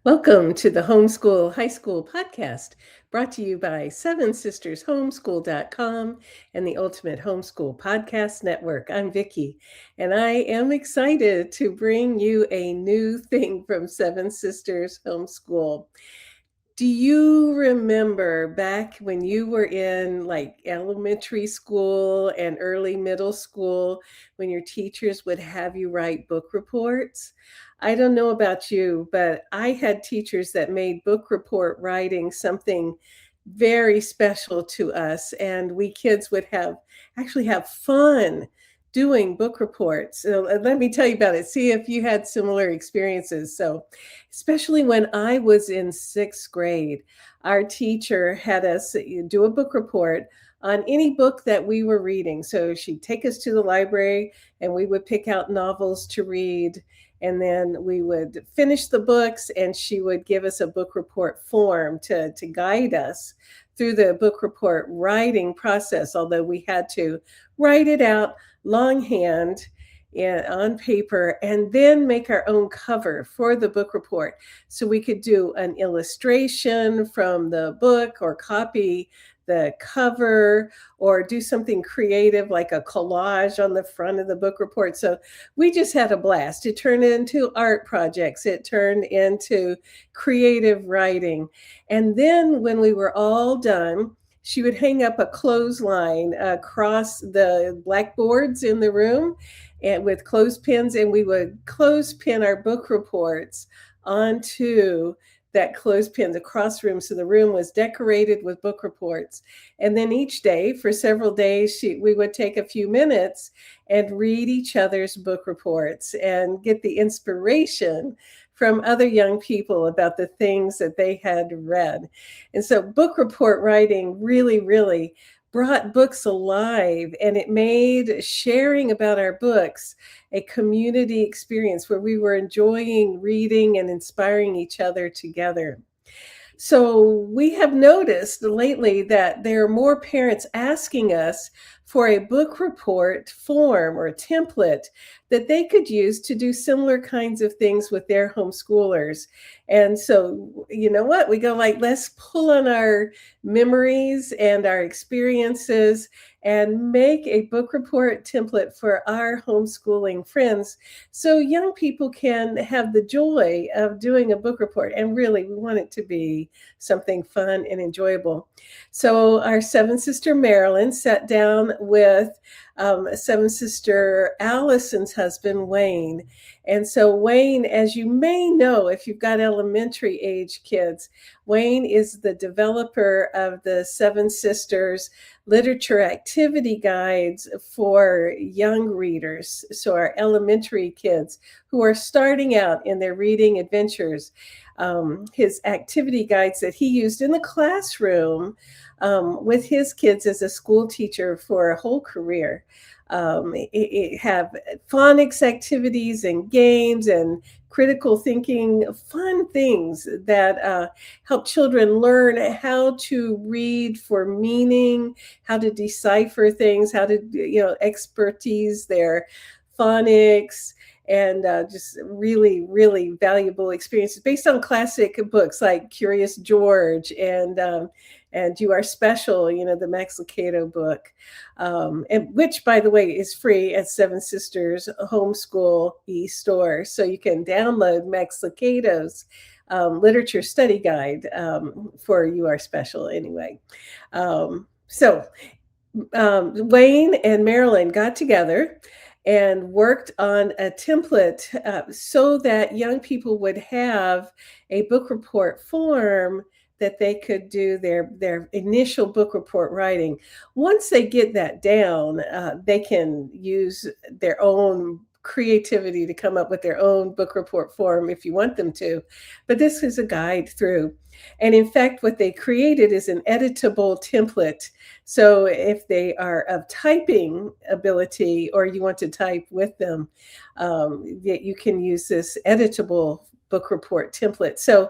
Welcome to the Homeschool High School podcast, brought to you by Seven Sisters Homeschool.com and the Ultimate Homeschool Podcast Network. I'm Vicki, and I am excited to bring you a new thing from Seven Sisters Homeschool. Do you remember back when you were in like elementary school and early middle school when your teachers would have you write book reports? I don't know about you, but I had teachers that made book report writing something very special to us, and we kids would actually have fun doing book reports. So let me tell you about it. See if you had similar experiences. So, especially when I was in sixth grade, our teacher had us do a book report on any book that we were reading. So she'd take us to the library and we would pick out novels to read. And then we would finish the books and she would give us a book report form to guide us through the book report writing process, although we had to write it out longhand on paper and then make our own cover for the book report. So we could do an illustration from the book or copy the cover or do something creative like a collage on the front of the book report. So we just had a blast. It turned into art projects. It turned into creative writing. And then when we were all done, she would hang up a clothesline across the blackboards in the room and with clothespins, and we would clothespin our book reports onto that clothespin across room. So the room was decorated with book reports. And then each day for several days, we would take a few minutes and read each other's book reports and get the inspiration from other young people about the things that they had read. And so book report writing really brought books alive, and it made sharing about our books a community experience where we were enjoying reading and inspiring each other together. So we have noticed lately that there are more parents asking us for a book report form or template that they could use to do similar kinds of things with their homeschoolers. And so, you know what? We go like, let's pull on our memories and our experiences and make a book report template for our homeschooling friends so young people can have the joy of doing a book report. And really, we want it to be something fun and enjoyable. So our seven sister Marilyn sat down with seven sister Allison's husband, Wayne. And so Wayne, as you may know, if you've got elementary age kids, Wayne is the developer of the Seven Sisters literature activity guides for young readers. So our elementary kids who are starting out in their reading adventures, his activity guides that he used in the classroom with his kids as a school teacher for a whole career. It have phonics activities and games and critical thinking, fun things that help children learn how to read for meaning, how to decipher things, how to, expertise their phonics, and just really valuable experiences based on classic books like Curious George and You Are Special, the Max Lucado book, and which, by the way, is free at Seven Sisters Homeschool e-store. So you can download Max Lucado's literature study guide for You Are Special anyway. So Wayne and Marilyn got together and worked on a template so that young people would have a book report form that they could do their initial book report writing. Once they get that down, they can use their own creativity to come up with their own book report form if you want them to. But this is a guide through. And in fact, what they created is an editable template. So if they are of typing ability or you want to type with them, you can use this editable book report template. So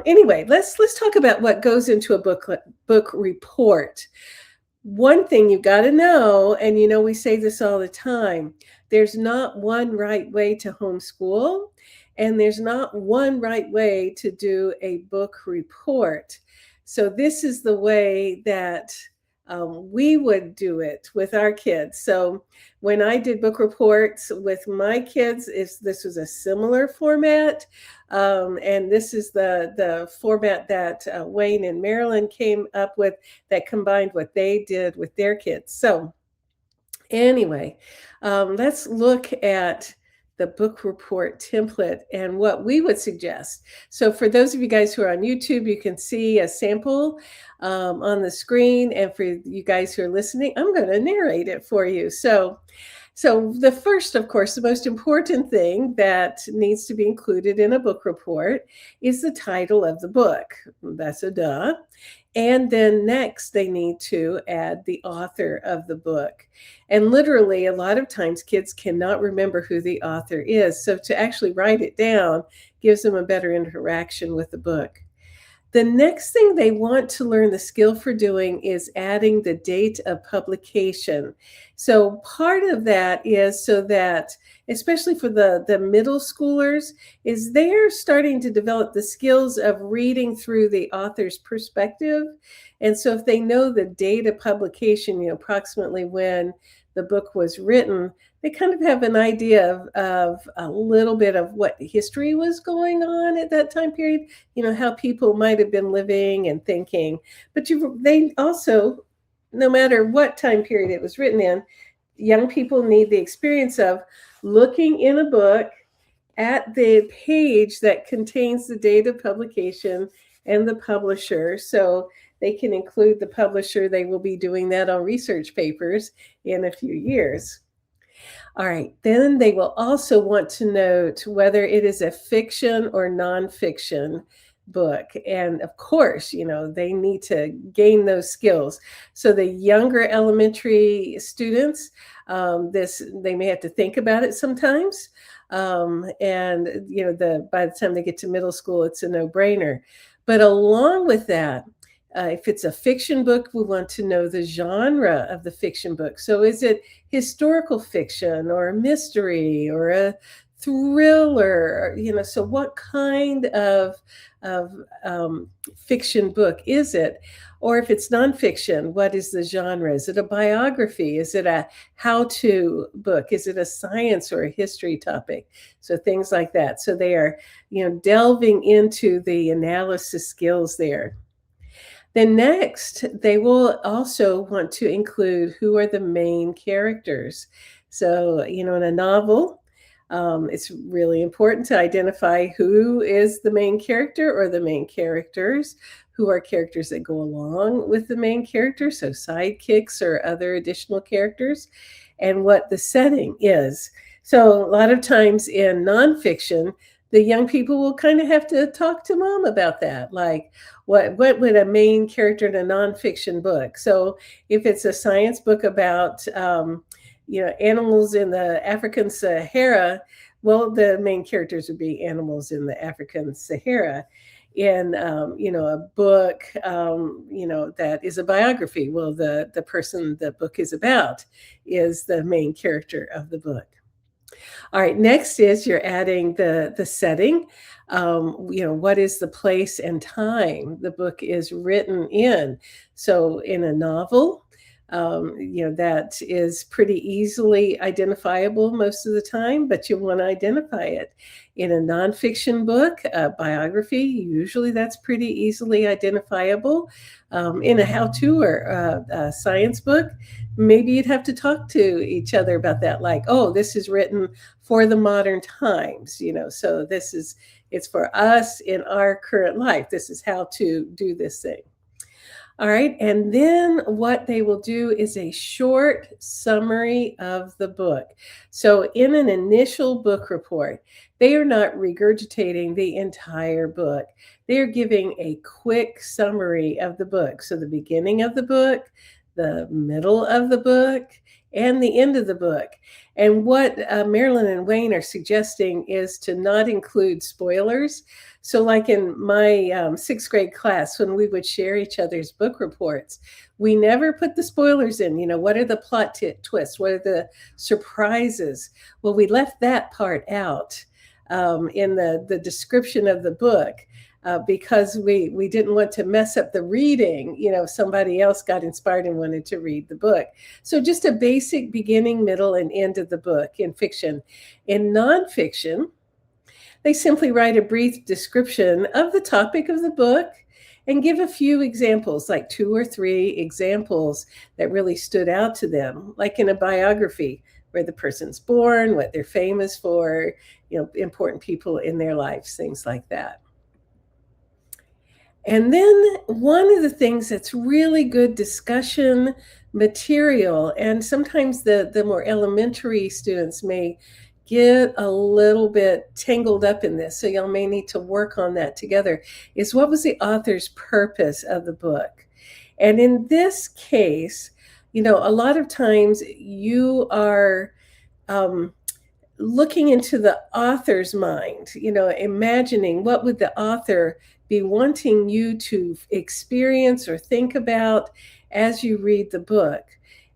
anyway, let's talk about what goes into a book report. One thing you got to know, and we say this all the time, there's not one right way to homeschool, and there's not one right way to do a book report. So, this is the way that we would do it with our kids. So, when I did book reports with my kids, this was a similar format. And this is the format that Wayne and Marilyn came up with that combined what they did with their kids. So, anyway, let's look at the book report template and what we would suggest. So, for those of you guys who are on YouTube, you can see a sample on the screen. And for you guys who are listening, I'm going to narrate it for you. So the first, of course, the most important thing that needs to be included in a book report is the title of the book. That's a duh. And then next, they need to add the author of the book. And literally, a lot of times kids cannot remember who the author is. So to actually write it down gives them a better interaction with the book. The next thing they want to learn the skill for doing is adding the date of publication. So part of that is so that, especially for the middle schoolers, is they're starting to develop the skills of reading through the author's perspective. And so if they know the date of publication, approximately when the book was written, they kind of have an idea of a little bit of what history was going on at that time period, how people might have been living and thinking. But they also, no matter what time period it was written in, young people need the experience of looking in a book at the page that contains the date of publication and the publisher. So they can include the publisher. They will be doing that on research papers in a few years. All right, then they will also want to note whether it is a fiction or nonfiction book. And of course, they need to gain those skills. So the younger elementary students, they may have to think about it sometimes. And by the time they get to middle school, it's a no-brainer. But along with that, if it's a fiction book, we want to know the genre of the fiction book. So is it historical fiction or a mystery or a thriller? So what kind of fiction book is it? Or if it's nonfiction, what is the genre? Is it a biography? Is it a how-to book? Is it a science or a history topic? So things like that. So they are, delving into the analysis skills there. Then next, they will also want to include who are the main characters. So, in a novel, it's really important to identify who is the main character or the main characters, who are characters that go along with the main character, so sidekicks or other additional characters, and what the setting is. So a lot of times in nonfiction, the young people will kind of have to talk to mom about that. Like, what would a main character in a nonfiction book? So if it's a science book about, animals in the African Sahara, well, the main characters would be animals in the African Sahara. In, a book, that is a biography, well, the person the book is about is the main character of the book. All right, next is you're adding the setting. What is the place and time the book is written in? So in a novel, that is pretty easily identifiable most of the time, but you want to identify it. In a nonfiction book, a biography, usually that's pretty easily identifiable. In a how-to or a science book, maybe you'd have to talk to each other about that. Like, oh, this is written for the modern times, so it's for us in our current life. This is how to do this thing. All right, and then what they will do is a short summary of the book. So in an initial book report, they are not regurgitating the entire book. They are giving a quick summary of the book. So the beginning of the book, the middle of the book, and the end of the book. And what Marilyn and Wayne are suggesting is to not include spoilers. So, like in my sixth grade class, when we would share each other's book reports, we never put the spoilers in. What are the plot twists? What are the surprises? Well, we left that part out in the description of the book. Because we didn't want to mess up the reading, if somebody else got inspired and wanted to read the book. So just a basic beginning, middle, and end of the book in fiction. In nonfiction, they simply write a brief description of the topic of the book and give a few examples, like 2 or 3 examples that really stood out to them, like in a biography where the person's born, what they're famous for, important people in their lives, things like that. And then one of the things that's really good discussion material, and sometimes the more elementary students may get a little bit tangled up in this, so y'all may need to work on that together, is what was the author's purpose of the book? And in this case, a lot of times you are looking into the author's mind, imagining what would the author be wanting you to experience or think about as you read the book.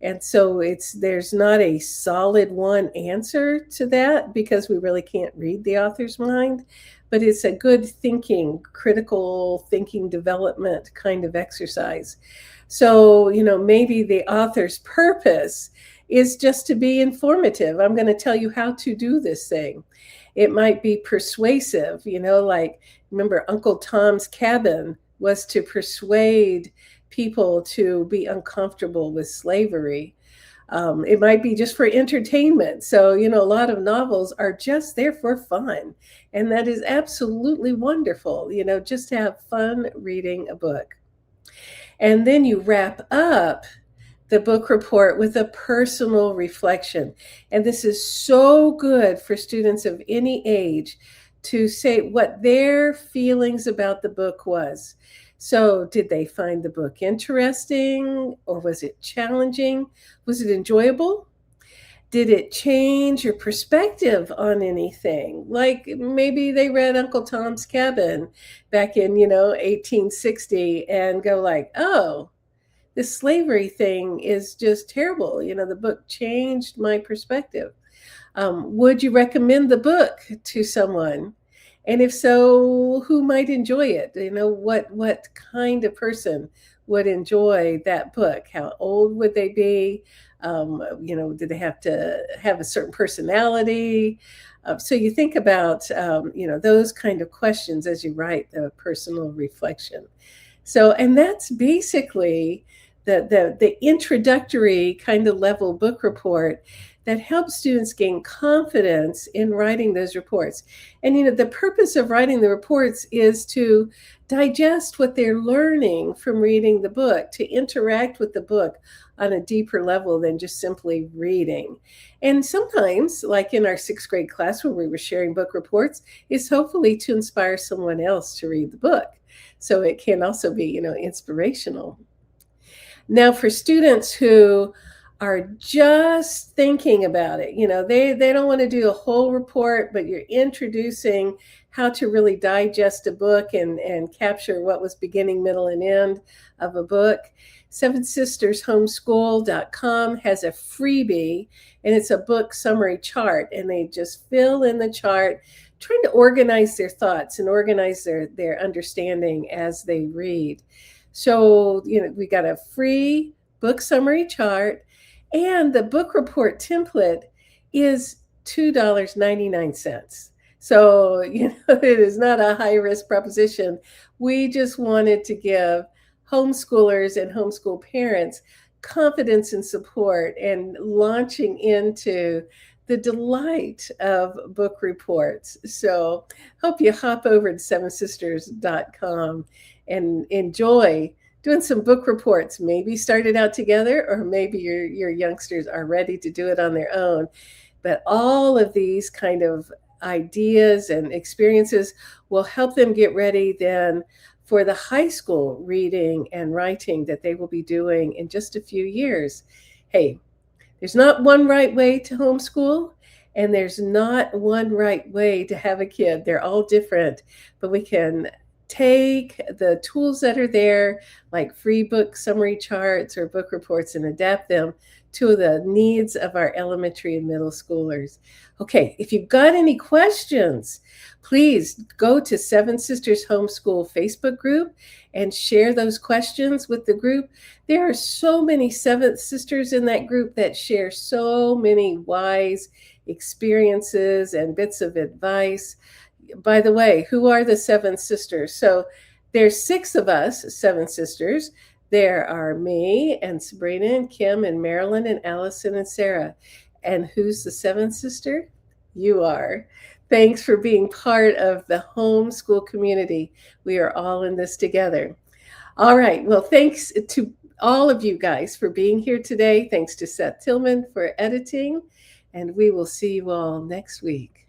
And so there's not a solid one answer to that because we really can't read the author's mind, but it's a good thinking, critical thinking development kind of exercise. So, maybe the author's purpose is just to be informative. I'm going to tell you how to do this thing. It might be persuasive, like remember Uncle Tom's Cabin was to persuade people to be uncomfortable with slavery. It might be just for entertainment. So, a lot of novels are just there for fun. And that is absolutely wonderful, just to have fun reading a book. And then you wrap up the book report with a personal reflection. And this is so good for students of any age to say what their feelings about the book was. So did they find the book interesting, or was it challenging? Was it enjoyable? Did it change your perspective on anything? Like maybe they read Uncle Tom's Cabin back in, 1860 and go like, oh, this slavery thing is just terrible. The book changed my perspective. Would you recommend the book to someone? And if so, who might enjoy it? What kind of person would enjoy that book? How old would they be? Do they have to have a certain personality? So you think about, those kind of questions as you write the personal reflection. So, and that's basically the introductory kind of level book report that helps students gain confidence in writing those reports. And the purpose of writing the reports is to digest what they're learning from reading the book, to interact with the book on a deeper level than just simply reading. And sometimes, like in our sixth grade class when we were sharing book reports, is hopefully to inspire someone else to read the book. So it can also be, inspirational. Now, for students who are just thinking about it, they don't want to do a whole report, but you're introducing how to really digest a book and capture what was beginning, middle, and end of a book. SevenSistersHomeschool.com has a freebie, and it's a book summary chart, and they just fill in the chart, trying to organize their thoughts and organize their understanding as they read. So, we got a free book summary chart, and the book report template is $2.99. So, it is not a high risk proposition. We just wanted to give homeschoolers and homeschool parents confidence and support and launching into the delight of book reports. So hope you hop over to SevenSisters.com and enjoy doing some book reports. Maybe start it out together, or maybe your youngsters are ready to do it on their own. But all of these kind of ideas and experiences will help them get ready then for the high school reading and writing that they will be doing in just a few years. Hey, There's not one right way to homeschool, and there's not one right way to have a kid. They're all different, but we can take the tools that are there, like free book summary charts or book reports, and adapt them to the needs of our elementary and middle schoolers. Okay, if you've got any questions, please go to Seven Sisters Homeschool Facebook group and share those questions with the group. There are so many seventh sisters in that group that share so many wise experiences and bits of advice. By the way, who are the seven sisters? So there's six of us, seven sisters. There are me and Sabrina and Kim and Marilyn and Allison and Sarah. And who's the seventh sister? You are. Thanks for being part of the homeschool community. We are all in this together. All right. Well, thanks to all of you guys for being here today. Thanks to Seth Tillman for editing. And we will see you all next week.